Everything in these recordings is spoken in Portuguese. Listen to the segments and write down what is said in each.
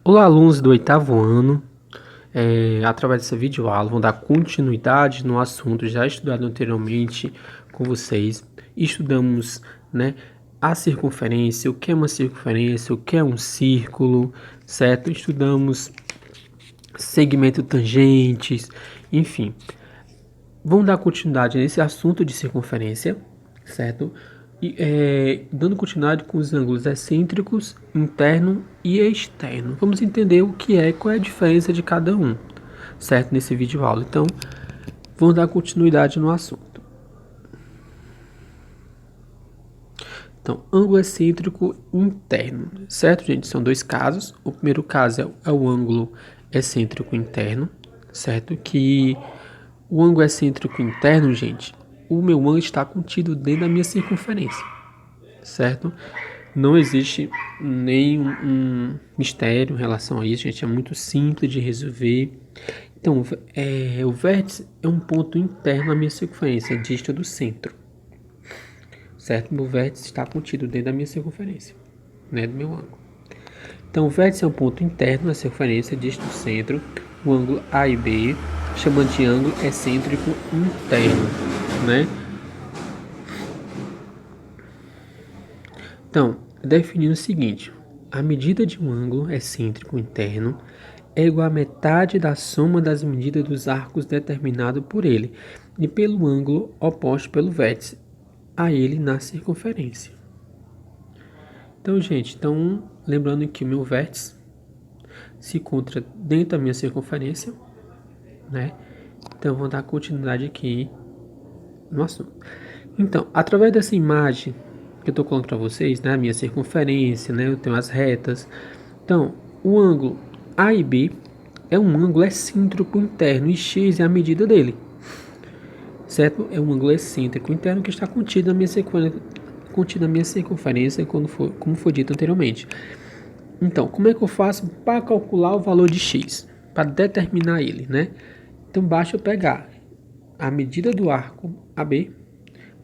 Olá, alunos do oitavo ano. Através dessa videoaula, vou dar continuidade no assunto já estudado anteriormente com vocês. Estudamos, né, a circunferência, o que é uma circunferência, o que é um círculo, certo? Estudamos segmento tangentes, enfim. Vamos dar continuidade nesse assunto de circunferência, certo? Dando continuidade com os ângulos excêntricos, interno e externo. Vamos entender qual é a diferença de cada um, certo? Nesse vídeo aula. Então, vamos dar continuidade no assunto. Então, ângulo excêntrico interno, certo, gente? São dois casos. O primeiro caso é o ângulo excêntrico interno, certo? Que o ângulo excêntrico interno, gente, o meu ângulo está contido dentro da minha circunferência, certo? Não existe nenhum mistério em relação a isso, gente. É muito simples de resolver. Então, o vértice é um ponto interno na minha circunferência, dista do centro, certo? Meu vértice está contido dentro da minha circunferência, né, do meu ângulo. Então, o vértice é um ponto interno na circunferência, dista do centro, o ângulo A e B, chamando de ângulo excêntrico interno, né? Então, definindo o seguinte: a medida de um ângulo excêntrico interno é igual à metade da soma das medidas dos arcos determinado por ele e pelo ângulo oposto pelo vértice a ele na circunferência. Então, gente, lembrando que o meu vértice se encontra dentro da minha circunferência, né? Então, vou dar continuidade aqui no assunto. Então, através dessa imagem que eu estou colocando para vocês, né, a minha circunferência, né, eu tenho as retas. Então, o ângulo A e B é um ângulo excêntrico interno e x é a medida dele, certo? É um ângulo excêntrico interno que está contido na minha circunferência, como foi dito anteriormente. Então, como é que eu faço para calcular o valor de x, para determinar ele, né? Então, basta eu pegar a medida do arco AB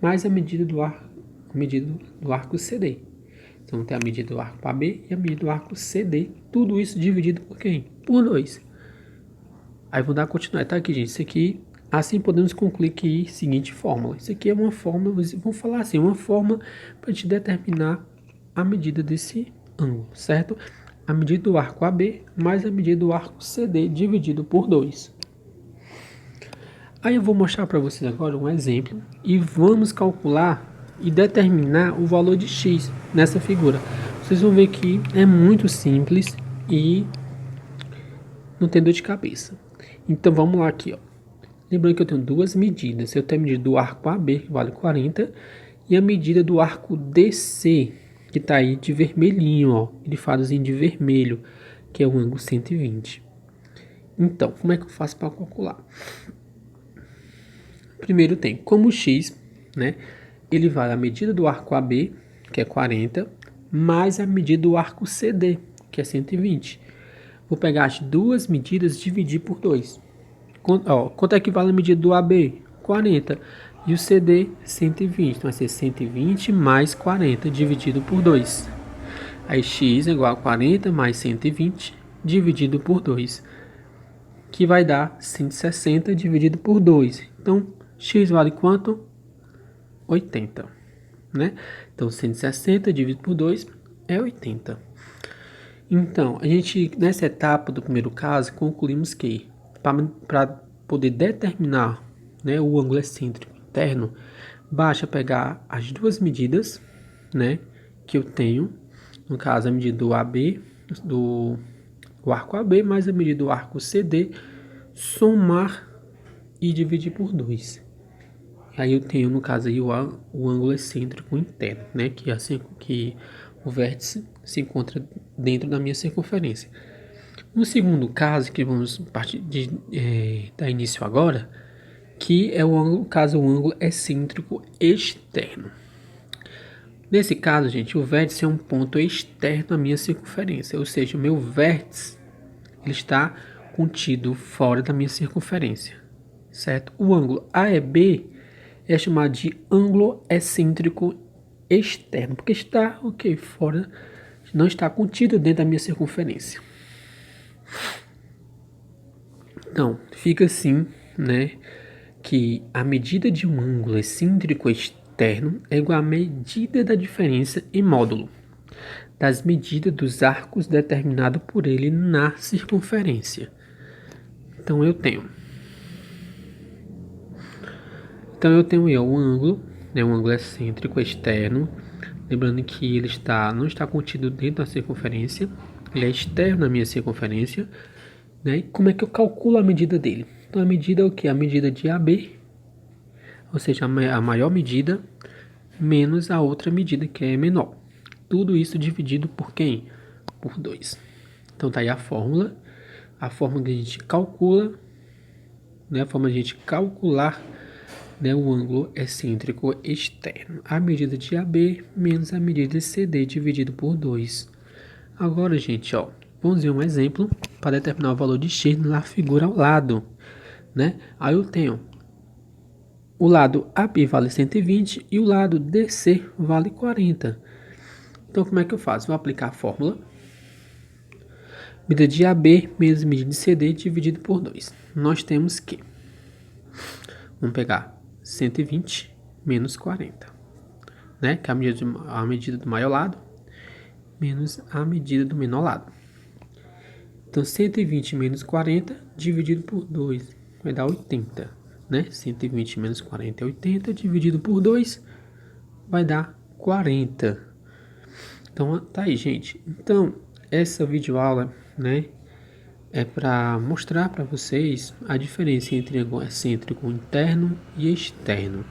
mais a medida do arco CD. Então, tem a medida do arco AB e a medida do arco CD. Tudo isso dividido por quem? Por 2. Aí, vou dar continuidade. Tá aqui, gente. Isso aqui, assim podemos concluir que seguinte fórmula. Isso aqui é uma fórmula, vamos falar assim, uma forma para a gente determinar a medida desse ângulo, certo? A medida do arco AB mais a medida do arco CD dividido por 2. Aí eu vou mostrar para vocês agora um exemplo e vamos calcular e determinar o valor de x nessa figura. Vocês vão ver que é muito simples e não tem dor de cabeça. Então vamos lá aqui, ó. Lembrando que eu tenho duas medidas. Eu tenho a medida do arco AB, que vale 40, e a medida do arco DC, que está aí de vermelhinho, ó, grifadozinho de vermelho, que é o ângulo 120. Então, como é que eu faço para calcular? Primeiro tem como x, né? Ele vale a medida do arco AB, que é 40, mais a medida do arco CD, que é 120. Vou pegar as duas medidas e dividir por 2. Quanto é que vale a medida do AB? 40. E o CD, 120. Então vai ser 120 mais 40 dividido por 2. Aí x é igual a 40 mais 120 dividido por 2. Que vai dar 160 dividido por 2. Então, x vale quanto? 80, né? Então, 160 dividido por 2 é 80. Então, a gente, nessa etapa do primeiro caso, concluímos que, para poder determinar, né, o ângulo excêntrico interno, basta pegar as duas medidas, né, que eu tenho, no caso, a medida do AB, do arco AB, mais a medida do arco CD, somar e dividir por 2. Aí eu tenho, no caso, aí, o ângulo excêntrico interno, né? Que é assim que o vértice se encontra dentro da minha circunferência. No segundo caso, que vamos dar início agora, que é o ângulo excêntrico externo. Nesse caso, gente, o vértice é um ponto externo à minha circunferência, ou seja, o meu vértice ele está contido fora da minha circunferência, certo? O ângulo AEB é chamado de ângulo excêntrico externo, porque está fora, não está contido dentro da minha circunferência. Então, fica assim, né, que a medida de um ângulo excêntrico externo é igual à medida da diferença em módulo das medidas dos arcos determinado por ele na circunferência. Então eu tenho o ângulo, né, um ângulo excêntrico externo, lembrando que ele não está contido dentro da circunferência, ele é externo na minha circunferência, né? E como é que eu calculo a medida dele? Então a medida é o que? A medida de AB, ou seja, a maior medida menos a outra medida que é menor. Tudo isso dividido por quem? Por 2. Então tá aí a fórmula que a gente calcula, né? A forma de a gente calcular, né, o ângulo excêntrico externo. A medida de AB menos a medida de CD dividido por 2. Agora, gente, ó, vamos ver um exemplo para determinar o valor de x na figura ao lado, né? Aí eu tenho o lado AB vale 120 e o lado DC vale 40. Então, como é que eu faço? Vou aplicar a fórmula. Medida de AB menos medida de CD dividido por 2. Nós temos que... Vamos pegar 120 menos 40, né? Que é a medida do maior lado menos a medida do menor lado. Então, 120 menos 40 dividido por 2 vai dar 80, né? 120 menos 40 é 80, dividido por 2 vai dar 40. Então, tá aí, gente. Então, essa videoaula, né, é para mostrar para vocês a diferença entre ângulo excêntrico interno e externo,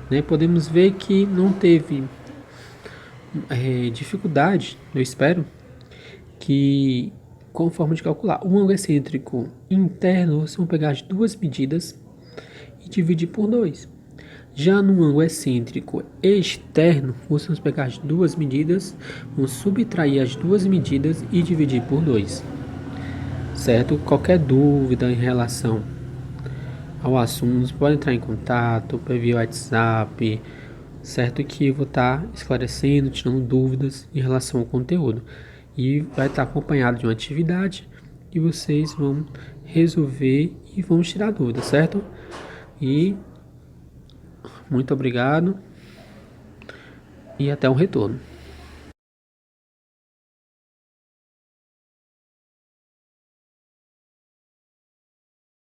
né? Podemos ver que não teve dificuldade, eu espero, que com forma de calcular. O ângulo excêntrico interno, vocês vão pegar as duas medidas e dividir por 2. Já no ângulo excêntrico externo, vocês vão pegar as duas medidas, vão subtrair as duas medidas e dividir por 2. Certo? Qualquer dúvida em relação ao assunto, pode entrar em contato via WhatsApp, certo? Que eu vou estar esclarecendo, tirando dúvidas em relação ao conteúdo. E vai estar acompanhado de uma atividade e vocês vão resolver e vão tirar dúvidas, certo? E muito obrigado e até um retorno.